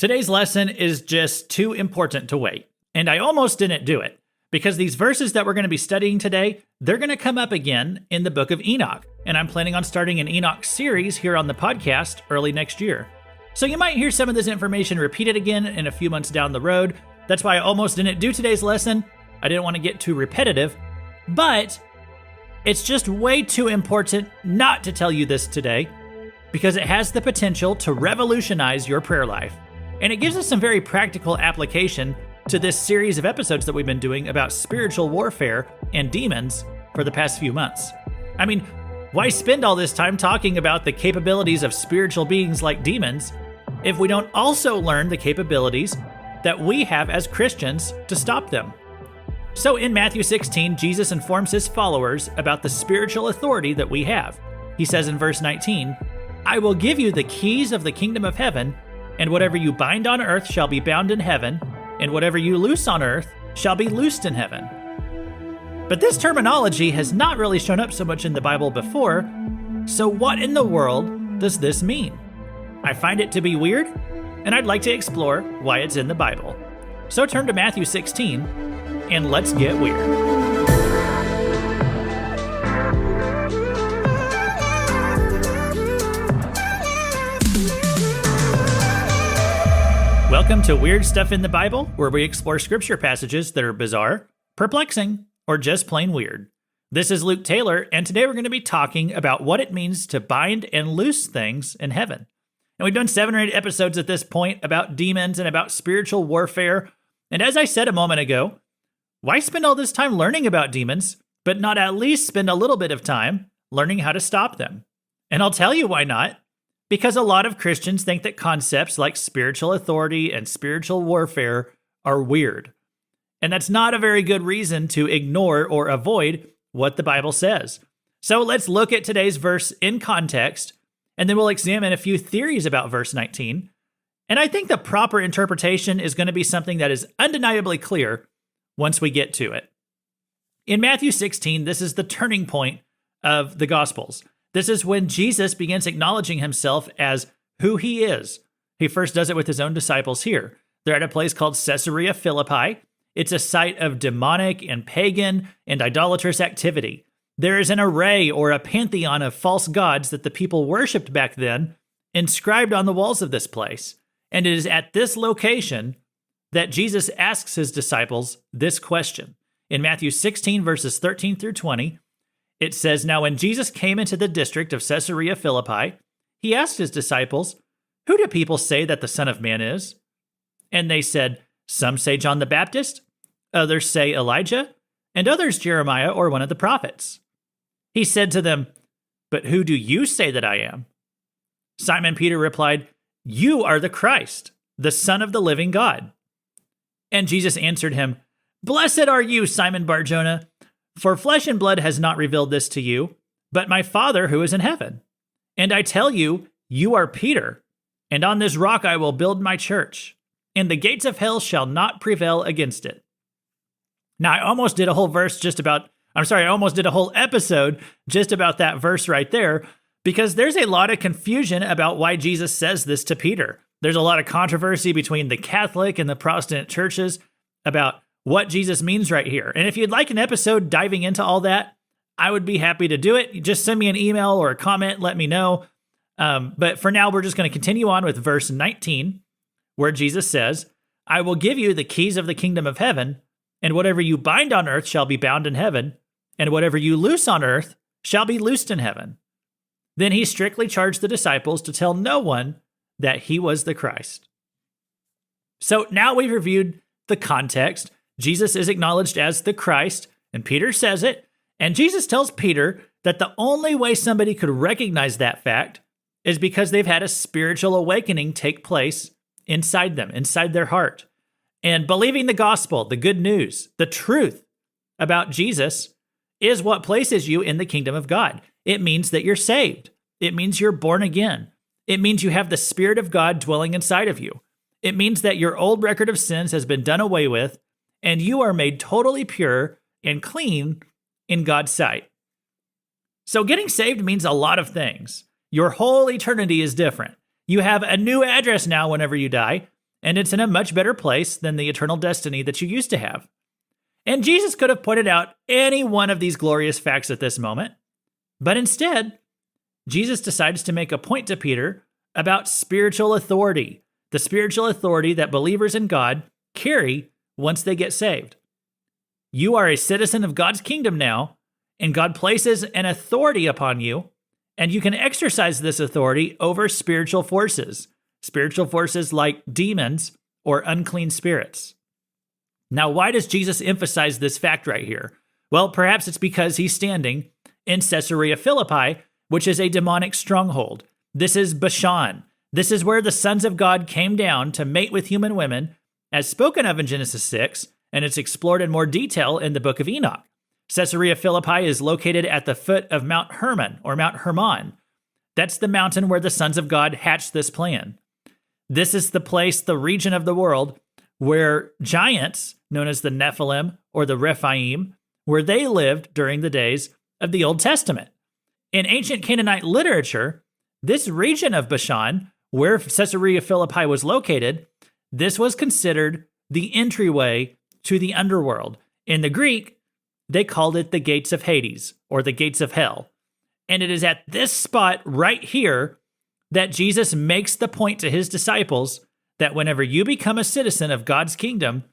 Today's lesson is just too important to wait, and I almost didn't do it, because these verses that we're going to be studying today, they're going to come up again in the book of Enoch, and I'm planning on starting an Enoch series here on the podcast early next year. So you might hear some of this information repeated again in a few months down the road. That's why I almost didn't do today's lesson. I didn't want to get too repetitive, but it's just way too important not to tell you this today, because it has the potential to revolutionize your prayer life. And it gives us some very practical application to this series of episodes that we've been doing about spiritual warfare and demons for the past few months. I mean, why spend all this time talking about the capabilities of spiritual beings like demons if we don't also learn the capabilities that we have as Christians to stop them? So in Matthew 16, Jesus informs his followers about the spiritual authority that we have. He says in verse 19, "I will give you the keys of the kingdom of heaven, and whatever you bind on earth shall be bound in heaven, and whatever you loose on earth shall be loosed in heaven." But this terminology has not really shown up so much in the Bible before, so what in the world does this mean? I find it to be weird, and I'd like to explore why it's in the Bible. So turn to Matthew 16, and let's get weird. Welcome to Weird Stuff in the Bible, where we explore scripture passages that are bizarre, perplexing, or just plain weird. This is Luke Taylor, and today we're going to be talking about what it means to bind and loose things in heaven. And we've done 7 or 8 episodes at this point about demons and about spiritual warfare. And as I said a moment ago, why spend all this time learning about demons, but not at least spend a little bit of time learning how to stop them? And I'll tell you why not. Because a lot of Christians think that concepts like spiritual authority and spiritual warfare are weird. And that's not a very good reason to ignore or avoid what the Bible says. So let's look at today's verse in context, and then we'll examine a few theories about verse 19. And I think the proper interpretation is going to be something that is undeniably clear once we get to it. In Matthew 16, this is the turning point of the Gospels. This is when Jesus begins acknowledging himself as who he is. He first does it with his own disciples here. They're at a place called Caesarea Philippi. It's a site of demonic and pagan and idolatrous activity. There is an array or a pantheon of false gods that the people worshipped back then, inscribed on the walls of this place. And it is at this location that Jesus asks his disciples this question. In Matthew 16, verses 13 through 20, it says, "Now when Jesus came into the district of Caesarea Philippi, he asked his disciples, 'Who do people say that the Son of Man is?' And they said, 'Some say John the Baptist, others say Elijah, and others Jeremiah or one of the prophets.' He said to them, 'But who do you say that I am?' Simon Peter replied, 'You are the Christ, the Son of the living God.' And Jesus answered him, 'Blessed are you, Simon Bar-Jonah, for flesh and blood has not revealed this to you, but my Father who is in heaven. And I tell you, you are Peter, and on this rock I will build my church, and the gates of hell shall not prevail against it.'" Now, I almost did a whole episode just about that verse right there, because there's a lot of confusion about why Jesus says this to Peter. There's a lot of controversy between the Catholic and the Protestant churches about what Jesus means right here. And if you'd like an episode diving into all that, I would be happy to do it. You just send me an email or a comment, let me know. But for now, we're just going to continue on with verse 19, where Jesus says, "I will give you the keys of the kingdom of heaven, and whatever you bind on earth shall be bound in heaven, and whatever you loose on earth shall be loosed in heaven." Then he strictly charged the disciples to tell no one that he was the Christ. So now we've reviewed the context. Jesus is acknowledged as the Christ, and Peter says it, and Jesus tells Peter that the only way somebody could recognize that fact is because they've had a spiritual awakening take place inside them, inside their heart. And believing the gospel, the good news, the truth about Jesus is what places you in the kingdom of God. It means that you're saved. It means you're born again. It means you have the Spirit of God dwelling inside of you. It means that your old record of sins has been done away with, and you are made totally pure and clean in God's sight. So getting saved means a lot of things. Your whole eternity is different. You have a new address now whenever you die, and it's in a much better place than the eternal destiny that you used to have. And Jesus could have pointed out any one of these glorious facts at this moment, but instead, Jesus decides to make a point to Peter about spiritual authority, the spiritual authority that believers in God carry once they get saved. You are a citizen of God's kingdom now, and God places an authority upon you, and you can exercise this authority over spiritual forces like demons or unclean spirits. Now, why does Jesus emphasize this fact right here? Well, perhaps it's because he's standing in Caesarea Philippi, which is a demonic stronghold. This is Bashan. This is where the sons of God came down to mate with human women, as spoken of in Genesis 6, and it's explored in more detail in the book of Enoch. Caesarea Philippi is located at the foot of Mount Hermon, or Mount Hermon. That's the mountain where the sons of God hatched this plan. This is the place, the region of the world, where giants, known as the Nephilim or the Rephaim, where they lived during the days of the Old Testament. In ancient Canaanite literature, this region of Bashan, where Caesarea Philippi was located, this was considered the entryway to the underworld. In the Greek, they called it the gates of Hades, or the gates of hell. And it is at this spot right here that Jesus makes the point to his disciples that whenever you become a citizen of God's kingdom,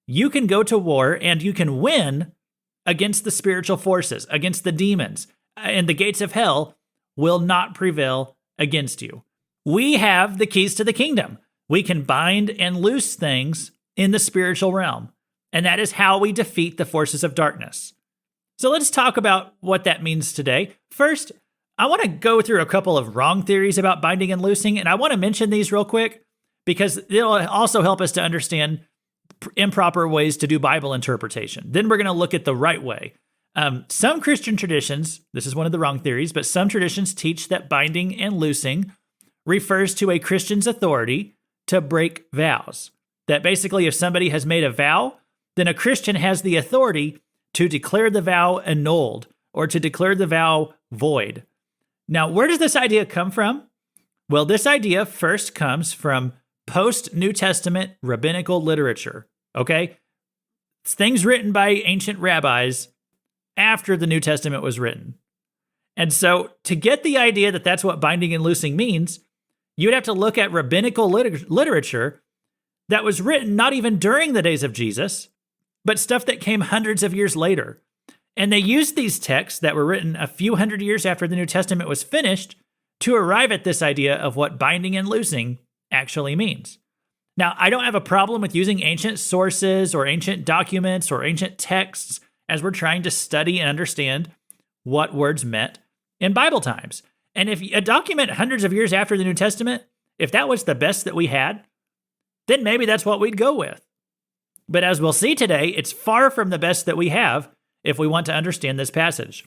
you can go to war and you can win against the spiritual forces, against the demons, and the gates of hell will not prevail against you. We have the keys to the kingdom. We can bind and loose things in the spiritual realm, and that is how we defeat the forces of darkness. So let's talk about what that means today. First, I want to go through a couple of wrong theories about binding and loosing, and I want to mention these real quick because it'll also help us to understand improper ways to do Bible interpretation. Then we're going to look at the right way. Some Christian traditions, this is one of the wrong theories, but some traditions teach that binding and loosing refers to a Christian's authority to break vows. That basically if somebody has made a vow, then a Christian has the authority to declare the vow annulled or to declare the vow void. Now, where does this idea come from? Well, this idea first comes from post-New Testament rabbinical literature, okay? It's things written by ancient rabbis after the New Testament was written. And so to get the idea that that's what binding and loosing means, you'd have to look at rabbinical literature that was written not even during the days of Jesus, but stuff that came hundreds of years later. And they used these texts that were written a few hundred years after the New Testament was finished to arrive at this idea of what binding and loosing actually means. Now, I don't have a problem with using ancient sources or ancient documents or ancient texts as we're trying to study and understand what words meant in Bible times. And if a document hundreds of years after the New Testament, if that was the best that we had, then maybe that's what we'd go with. But as we'll see today, it's far from the best that we have if we want to understand this passage.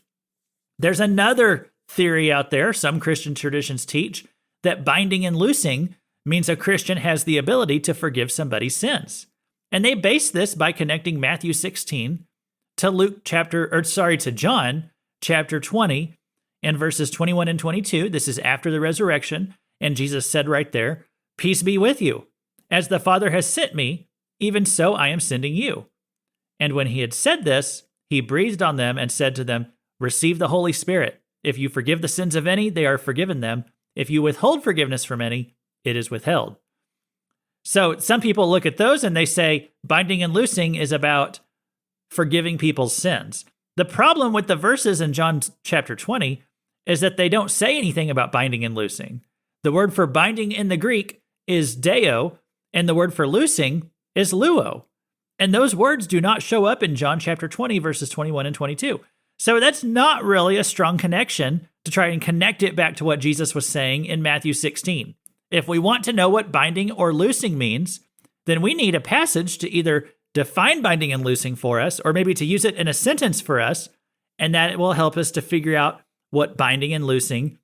There's another theory out there, some Christian traditions teach, that binding and loosing means a Christian has the ability to forgive somebody's sins. And they base this by connecting Matthew 16 to John chapter 20 and verses 21 and 22. This is after the resurrection. And Jesus said right there, "Peace be with you. As the Father has sent me, even so I am sending you." And when he had said this, he breathed on them and said to them, "Receive the Holy Spirit. If you forgive the sins of any, they are forgiven them. If you withhold forgiveness from any, it is withheld." So some people look at those and they say binding and loosing is about forgiving people's sins. The problem with the verses in John chapter 20 is that they don't say anything about binding and loosing. The word for binding in the Greek is deo, and the word for loosing is luo. And those words do not show up in John chapter 20, verses 21 and 22. So that's not really a strong connection to try and connect it back to what Jesus was saying in Matthew 16. If we want to know what binding or loosing means, then we need a passage to either define binding and loosing for us, or maybe to use it in a sentence for us, and that will help us to figure out what binding and loosing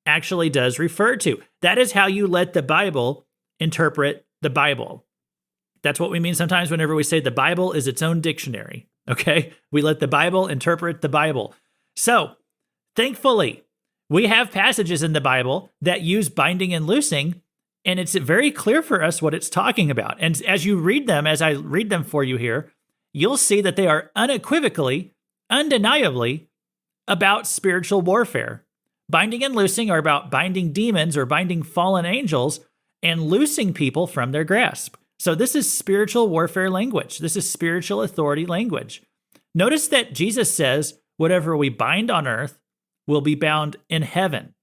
actually does refer to. That is how you let the Bible interpret the Bible. That's what we mean sometimes whenever we say the Bible is its own dictionary, okay? We let the Bible interpret the Bible. So, thankfully, we have passages in the Bible that use binding and loosing And it's very clear for us what it's talking about. And as you read them, as I read them for you here, you'll see that they are unequivocally, undeniably about spiritual warfare. Binding and loosing are about binding demons or binding fallen angels and loosing people from their grasp. So this is spiritual warfare language. This is spiritual authority language. Notice that Jesus says, whatever we bind on earth will be bound in heaven.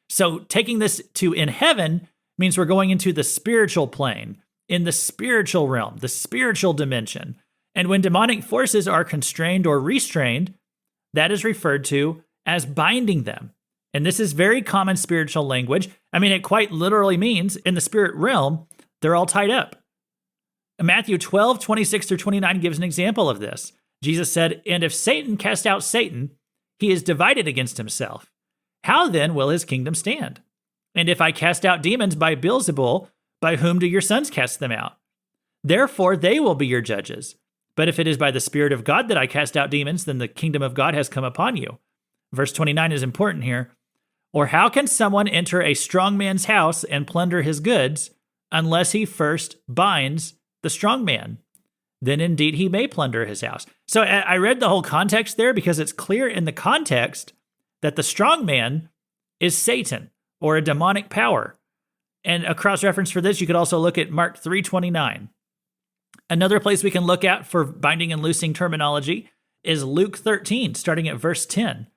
So taking this to in heaven means we're going into the spiritual plane, in the spiritual realm, the spiritual dimension. And when demonic forces are constrained or restrained, that is referred to as binding them. And this is very common spiritual language. I mean, it quite literally means in the spirit realm, they're all tied up. Matthew 12, 26 through 29 gives an example of this. Jesus said, "And if Satan cast out Satan, he is divided against himself. How then will his kingdom stand? And if I cast out demons by Beelzebul, by whom do your sons cast them out? Therefore they will be your judges. But if it is by the Spirit of God that I cast out demons, then the kingdom of God has come upon you." Verse 29 is important here. "Or how can someone enter a strong man's house and plunder his goods unless he first binds the strong man? Then indeed he may plunder his house." So I read the whole context there because it's clear in the context that the strong man is Satan or a demonic power. And a cross-reference for this, you could also look at Mark 3:29. Another place we can look at for binding and loosing terminology is Luke 13, starting at verse 10.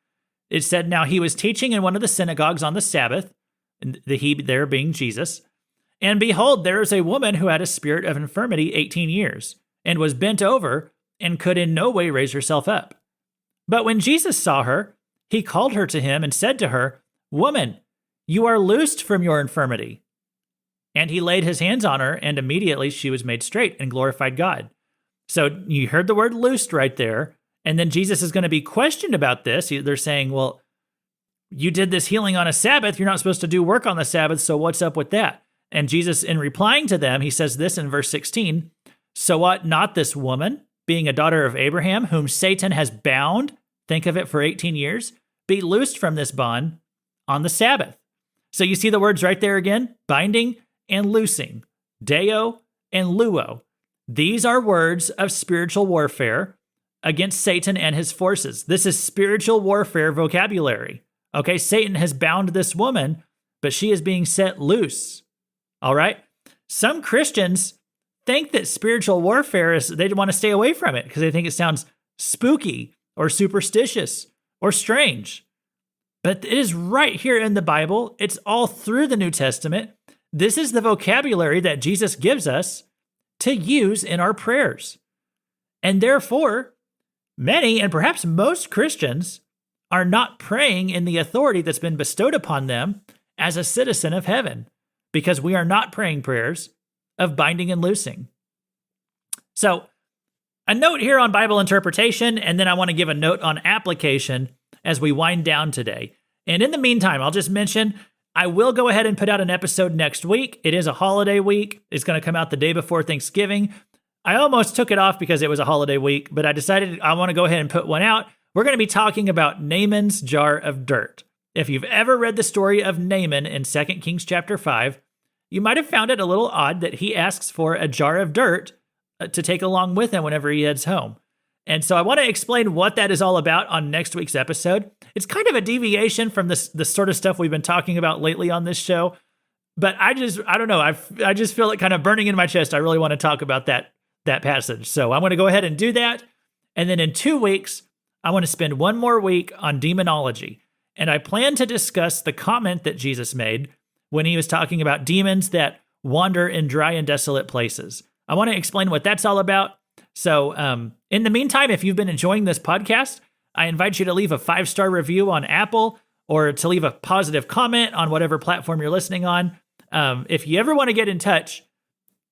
It said, "Now he was teaching in one of the synagogues on the Sabbath," the he there being Jesus, "and behold, there is a woman who had a spirit of infirmity 18 years, and was bent over, and could in no way raise herself up. But when Jesus saw her, he called her to him and said to her, 'Woman, you are loosed from your infirmity.' And he laid his hands on her, and immediately she was made straight and glorified God." So you heard the word loosed right there. And then Jesus is going to be questioned about this. They're saying, "Well, you did this healing on a Sabbath. You're not supposed to do work on the Sabbath. So what's up with that?" And Jesus, in replying to them, he says this in verse 16, "So ought not this woman, being a daughter of Abraham, whom Satan has bound," think of it, "for 18 years, be loosed from this bond on the Sabbath?" So you see the words right there again, binding and loosing, deo and luo. These are words of spiritual warfare against Satan and his forces. This is spiritual warfare vocabulary. Okay, Satan has bound this woman, but she is being set loose. All right? Some Christians think that spiritual warfare is, they want to stay away from it because they think it sounds spooky or superstitious or strange. But it is right here in the Bible. It's all through the New Testament. This is the vocabulary that Jesus gives us to use in our prayers. And therefore, many, and perhaps most Christians, are not praying in the authority that's been bestowed upon them as a citizen of heaven, because we are not praying prayers of binding and loosing. So, a note here on Bible interpretation, and then I want to give a note on application as we wind down today. And in the meantime, I'll just mention, I will go ahead and put out an episode next week. It is a holiday week. It's going to come out the day before Thanksgiving. I almost took it off because it was a holiday week, but I decided I want to go ahead and put one out. We're going to be talking about Naaman's jar of dirt. If you've ever read the story of Naaman in 2 Kings chapter 5, you might have found it a little odd that he asks for a jar of dirt to take along with him whenever he heads home. And so I want to explain what that is all about on next week's episode. It's kind of a deviation from the sort of stuff we've been talking about lately on this show, but I don't know. I just feel it kind of burning in my chest. I really want to talk about that passage. So I'm going to go ahead and do that. And then in 2 weeks, I want to spend one more week on demonology. And I plan to discuss the comment that Jesus made when he was talking about demons that wander in dry and desolate places. I want to explain what that's all about. So in the meantime, if you've been enjoying this podcast, I invite you to leave a 5-star review on Apple or to leave a positive comment on whatever platform you're listening on. If you ever want to get in touch,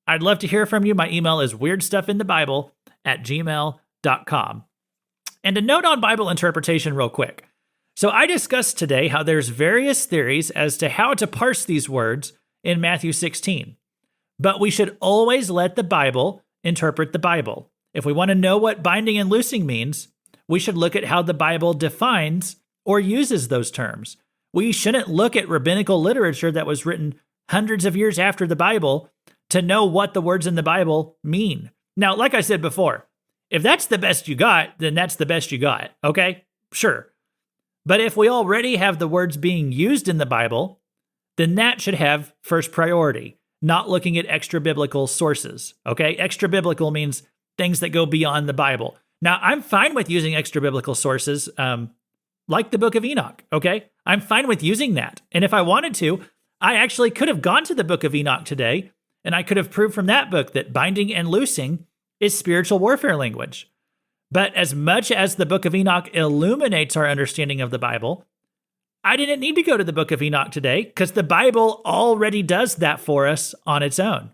I'd love to hear from you. My email is weirdstuffinthebible@gmail.com. And a note on Bible interpretation real quick. So I discussed today how there's various theories as to how to parse these words in Matthew 16. But we should always let the Bible interpret the Bible. If we want to know what binding and loosing means, we should look at how the Bible defines or uses those terms. We shouldn't look at rabbinical literature that was written hundreds of years after the Bible to know what the words in the Bible mean. Now, like I said before, if that's the best you got, then that's the best you got, okay? Sure. But if we already have the words being used in the Bible, then that should have first priority, not looking at extra biblical sources, okay? Extra biblical means things that go beyond the Bible. Now, I'm fine with using extra biblical sources, like the book of Enoch, okay? I'm fine with using that. And if I wanted to, I actually could have gone to the book of Enoch today, and I could have proved from that book that binding and loosing is spiritual warfare language. But as much as the book of Enoch illuminates our understanding of the Bible, I didn't need to go to the book of Enoch today because the Bible already does that for us on its own.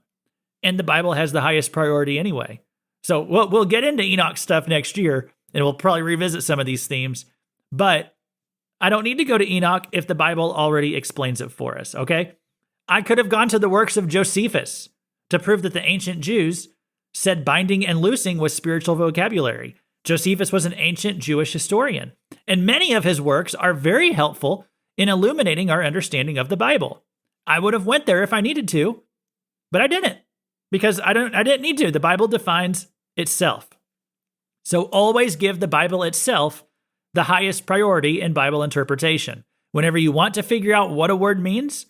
And the Bible has the highest priority anyway. So we'll get into Enoch stuff next year, and we'll probably revisit some of these themes. But I don't need to go to Enoch if the Bible already explains it for us, okay? I could have gone to the works of Josephus to prove that the ancient Jews said binding and loosing was spiritual vocabulary. Josephus was an ancient Jewish historian, and many of his works are very helpful in illuminating our understanding of the Bible. I would have went there if I needed to, but I didn't, because I didn't need to. The Bible defines itself. So always give the Bible itself the highest priority in Bible interpretation. Whenever you want to figure out what a word means,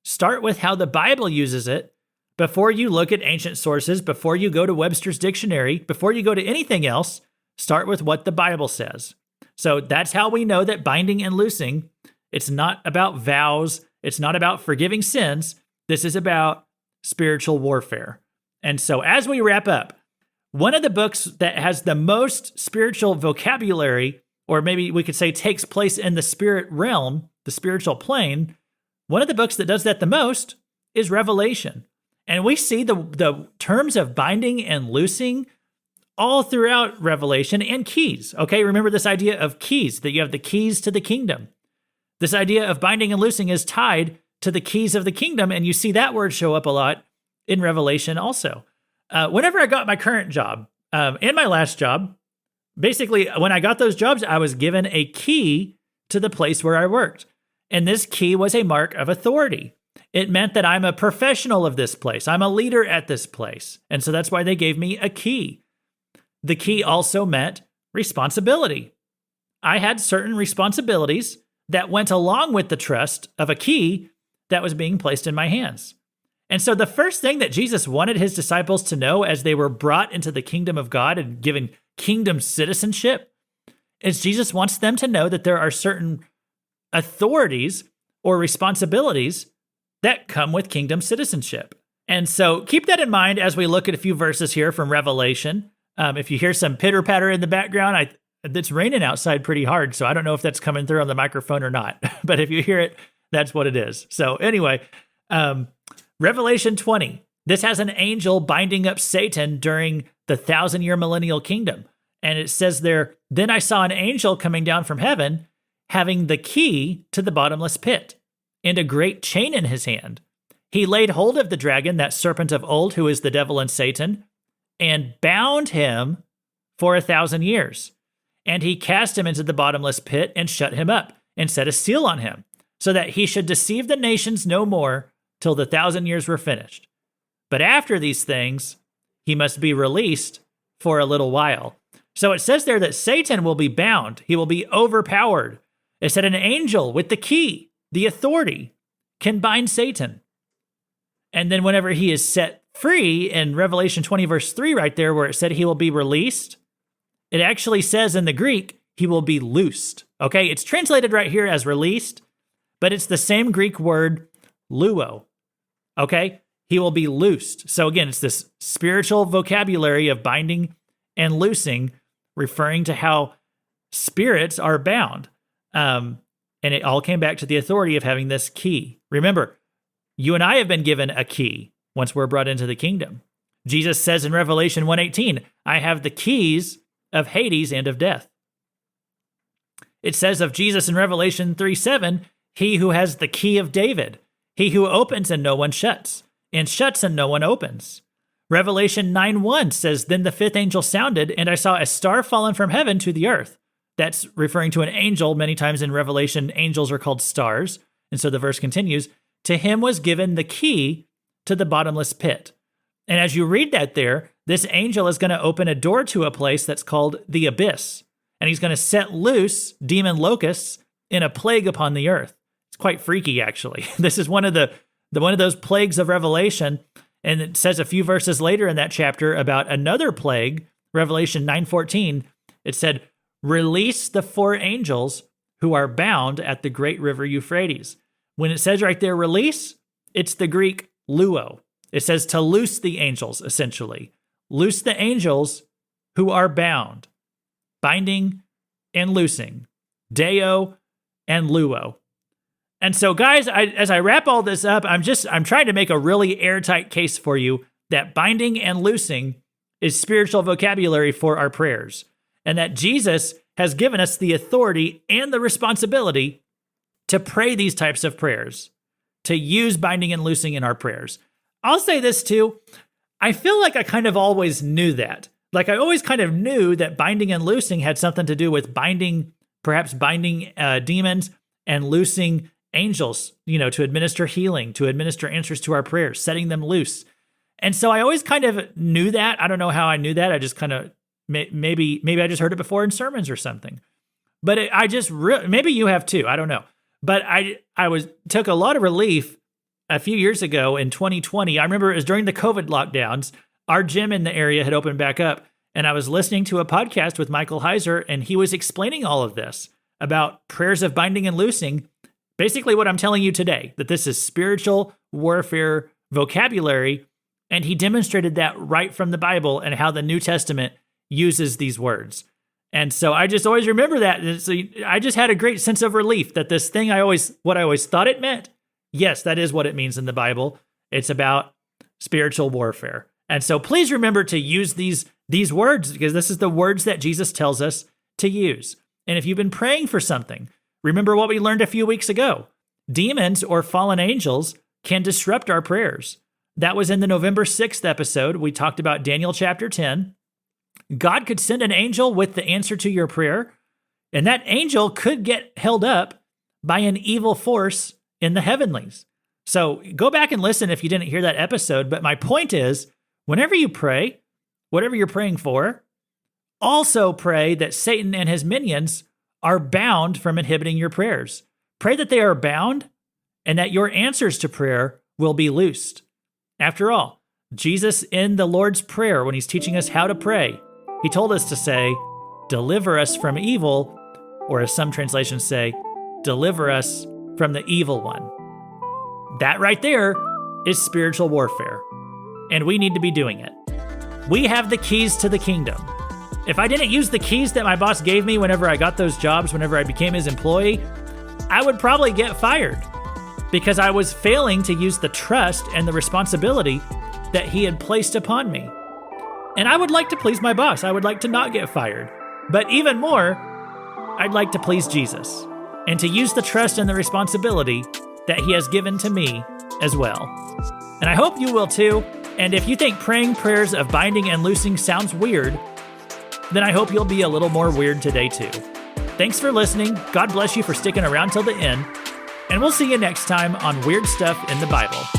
start with how the Bible uses it before you look at ancient sources, before you go to Webster's dictionary, before you go to anything else. Start with what the Bible says. So that's how we know that binding and loosing, it's not about vows. It's not about forgiving sins. This is about spiritual warfare. And so as we wrap up, one of the books that has the most spiritual vocabulary, or maybe we could say takes place in the spirit realm, the spiritual plane, one of the books that does that the most is Revelation. And we see the terms of binding and loosing all throughout Revelation, and keys, okay? Remember this idea of keys, that you have the keys to the kingdom. This idea of binding and loosing is tied to the keys of the kingdom, and you see that word show up a lot in Revelation also. Whenever I got my current job and my last job, basically when I got those jobs, I was given a key to the place where I worked. And this key was a mark of authority. It meant that I'm a professional of this place. I'm a leader at this place. And so that's why they gave me a key. The key also meant responsibility. I had certain responsibilities that went along with the trust of a key that was being placed in my hands. And so the first thing that Jesus wanted his disciples to know as they were brought into the kingdom of God and given kingdom citizenship is Jesus wants them to know that there are certain authorities or responsibilities that come with kingdom citizenship. And so keep that in mind as we look at a few verses here from Revelation. If you hear some pitter patter in the background, it's raining outside pretty hard, so I don't know if that's coming through on the microphone or not. But if you hear it, that's what it is. So anyway, Revelation 20. This has an angel binding up Satan during the 1,000-year millennial kingdom. And it says there, "Then I saw an angel coming down from heaven, having the key to the bottomless pit, and a great chain in his hand. He laid hold of the dragon, that serpent of old, who is the devil and Satan, and bound him for 1,000 years. And he cast him into the bottomless pit and shut him up and set a seal on him, so that he should deceive the nations no more till the 1,000 years were finished. But after these things, he must be released for a little while." So it says there that Satan will be bound. He will be overpowered. It said an angel with the key, the authority, can bind Satan. And then whenever he is set free in Revelation 20 verse 3 right there where it said he will be released, it actually says in the Greek, he will be loosed. Okay, it's translated right here as released, but it's the same Greek word luo. Okay, he will be loosed. So again, it's this spiritual vocabulary of binding and loosing, referring to how spirits are bound. And it all came back to the authority of having this key. Remember, you and I have been given a key once we're brought into the kingdom. Jesus says in Revelation 1:18, "I have the keys of Hades and of death." It says of Jesus in Revelation 3:7, "He who has the key of David, he who opens and no one shuts, and shuts and no one opens." Revelation 9:1 says, "Then the fifth angel sounded, and I saw a star fallen from heaven to the earth." That's referring to an angel. Many times in Revelation, angels are called stars. And so the verse continues, To him was given the key to the bottomless pit. And as you read that there, this angel is going to open a door to a place that's called the abyss. And he's going to set loose demon locusts in a plague upon the earth. It's quite freaky, actually. This is one of those plagues of Revelation. And it says a few verses later in that chapter about another plague, Revelation 9:14. It said, release the 4 angels who are bound at the great river Euphrates. When it says right there, release, it's the Greek luo. It says to loose the angels, essentially. Loose the angels who are bound. Binding and loosing. Deo and luo. And so, guys, as I wrap all this up, I'm trying to make a really airtight case for you that binding and loosing is spiritual vocabulary for our prayers, and that Jesus has given us the authority and the responsibility to pray these types of prayers, to use binding and loosing in our prayers. I'll say this too. I feel like I kind of always knew that. Like I always kind of knew that binding and loosing had something to do with perhaps binding demons and loosing angels, to administer healing, to administer answers to our prayers, setting them loose. And so I always kind of knew that. I don't know how I knew that. I just kind of, maybe I just heard it before in sermons or something. But maybe you have too. I don't know. But I took a lot of relief a few years ago in 2020. I remember it was during the COVID lockdowns. Our gym in the area had opened back up, and I was listening to a podcast with Michael Heiser, and he was explaining all of this about prayers of binding and loosing. Basically what I'm telling you today, that this is spiritual warfare vocabulary, and he demonstrated that right from the Bible and how the New Testament uses these words. And so I just always remember that. And so I just had a great sense of relief that this thing what I always thought it meant, yes, that is what it means in the Bible. It's about spiritual warfare. And so please remember to use these words, because this is the words that Jesus tells us to use. And if you've been praying for something, remember what we learned a few weeks ago. Demons or fallen angels can disrupt our prayers. That was in the November 6th episode. We talked about Daniel chapter 10. God could send an angel with the answer to your prayer, and that angel could get held up by an evil force in the heavenlies. So go back and listen if you didn't hear that episode. But my point is, whenever you pray, whatever you're praying for, also pray that Satan and his minions are bound from inhibiting your prayers. Pray that they are bound and that your answers to prayer will be loosed. After all, Jesus in the Lord's Prayer, when he's teaching us how to pray, he told us to say, deliver us from evil, or as some translations say, deliver us from the evil one. That right there is spiritual warfare, and we need to be doing it. We have the keys to the kingdom. If I didn't use the keys that my boss gave me whenever I got those jobs, whenever I became his employee, I would probably get fired because I was failing to use the trust and the responsibility that he had placed upon me. And I would like to please my boss. I would like to not get fired. But even more, I'd like to please Jesus and to use the trust and the responsibility that he has given to me as well. And I hope you will too. And if you think praying prayers of binding and loosing sounds weird, then I hope you'll be a little more weird today too. Thanks for listening. God bless you for sticking around till the end. And we'll see you next time on Weird Stuff in the Bible.